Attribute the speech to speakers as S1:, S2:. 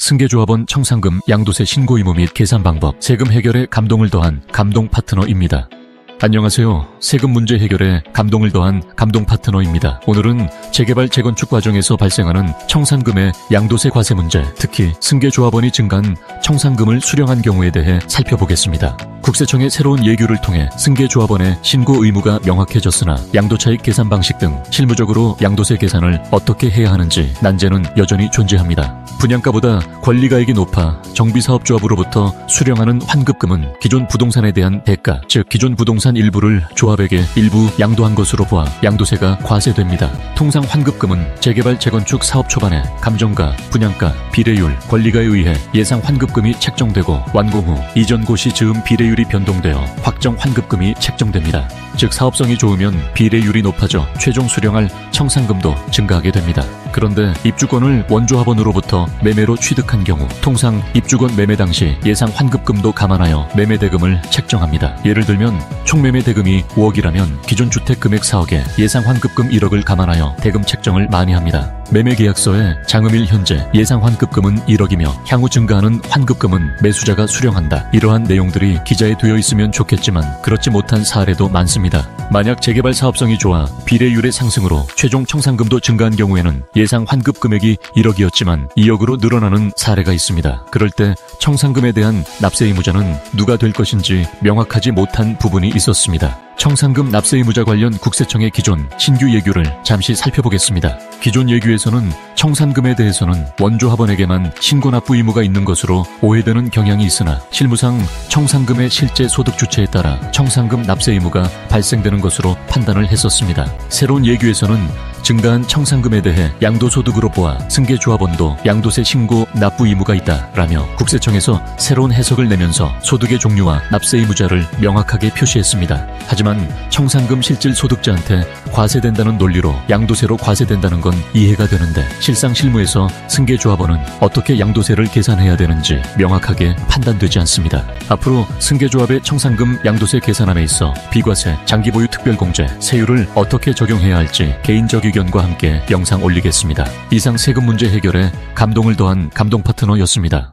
S1: 승계조합원 청산금 양도세 신고 의무 및 계산 방법, 세금 해결에 감동을 더한 감동 파트너입니다. 안녕하세요. 세금 문제 해결에 감동을 더한 감동 파트너입니다. 오늘은 재개발 재건축 과정에서 발생하는 청산금의 양도세 과세 문제, 특히 승계조합원이 증가한 청산금을 수령한 경우에 대해 살펴보겠습니다. 국세청의 새로운 예규를 통해 승계조합원의 신고 의무가 명확해졌으나 양도차익 계산 방식 등 실무적으로 양도세 계산을 어떻게 해야 하는지 난제는 여전히 존재합니다. 분양가보다 권리가액이 높아 정비사업조합으로부터 수령하는 환급금은 기존 부동산에 대한 대가, 즉 기존 부동산 일부를 조합에게 일부 양도한 것으로 보아 양도세가 과세됩니다. 통상 환급금은 재개발 재건축 사업 초반에 감정가, 분양가, 비례율, 권리가에 의해 예상 환급금이 책정되고 완공 후 이전고 시 즈음 비례율이 변동되어 확정 환급금이 책정됩니다. 즉 사업성이 좋으면 비례율이 높아져 최종 수령할 청산금도 증가하게 됩니다. 그런데 입주권을 원조합원으로부터 매매로 취득한 경우 통상 입주권 매매 당시 예상 환급금도 감안하여 매매대금을 책정합니다. 예를 들면 총 매매대금이 5억이라면 기존 주택 금액 4억에 예상 환급금 1억을 감안하여 대금 책정을 많이 합니다. 매매계약서에 장음일 현재 예상 환급금은 1억이며 향후 증가하는 환급금은 매수자가 수령한다. 이러한 내용들이 기재에 되어 있으면 좋겠지만 그렇지 못한 사례도 많습니다. 만약 재개발 사업성이 좋아 비례율의 상승으로 최종 청산금도 증가한 경우에는 예상 환급 금액이 1억이었지만 2억으로 늘어나는 사례가 있습니다. 그럴 때 청산금에 대한 납세 의무자는 누가 될 것인지 명확하지 못한 부분이 있었습니다. 청산금 납세 의무자 관련 국세청의 기존 신규 예규를 잠시 살펴보겠습니다. 기존 예규에서는 청산금에 대해서는 원조합원에게만 신고 납부 의무가 있는 것으로 오해되는 경향이 있으나 실무상 청산금의 실제 소득 주체에 따라 청산금 납세 의무가 발생되는 것으로 판단을 했었습니다. 새로운 예규에서는 증가한 청산금에 대해 양도소득으로 보아 승계조합원도 양도세 신고 납부 의무가 있다라며 국세청에서 새로운 해석을 내면서 소득의 종류와 납세 의무자를 명확하게 표시했습니다. 하지만 청산금 실질 소득자한테 과세된다는 논리로 양도세로 과세된다는 건 이해가 되는데 실상 실무에서 승계조합원은 어떻게 양도세를 계산해야 되는지 명확하게 판단되지 않습니다. 앞으로 승계조합의 청산금 양도세 계산함에 있어 비과세, 장기보유 특별공제, 세율을 어떻게 적용해야 할지 개인적 의견과 함께 영상 올리겠습니다. 이상 세금 문제 해결에 감동을 더한 감동 파트너였습니다.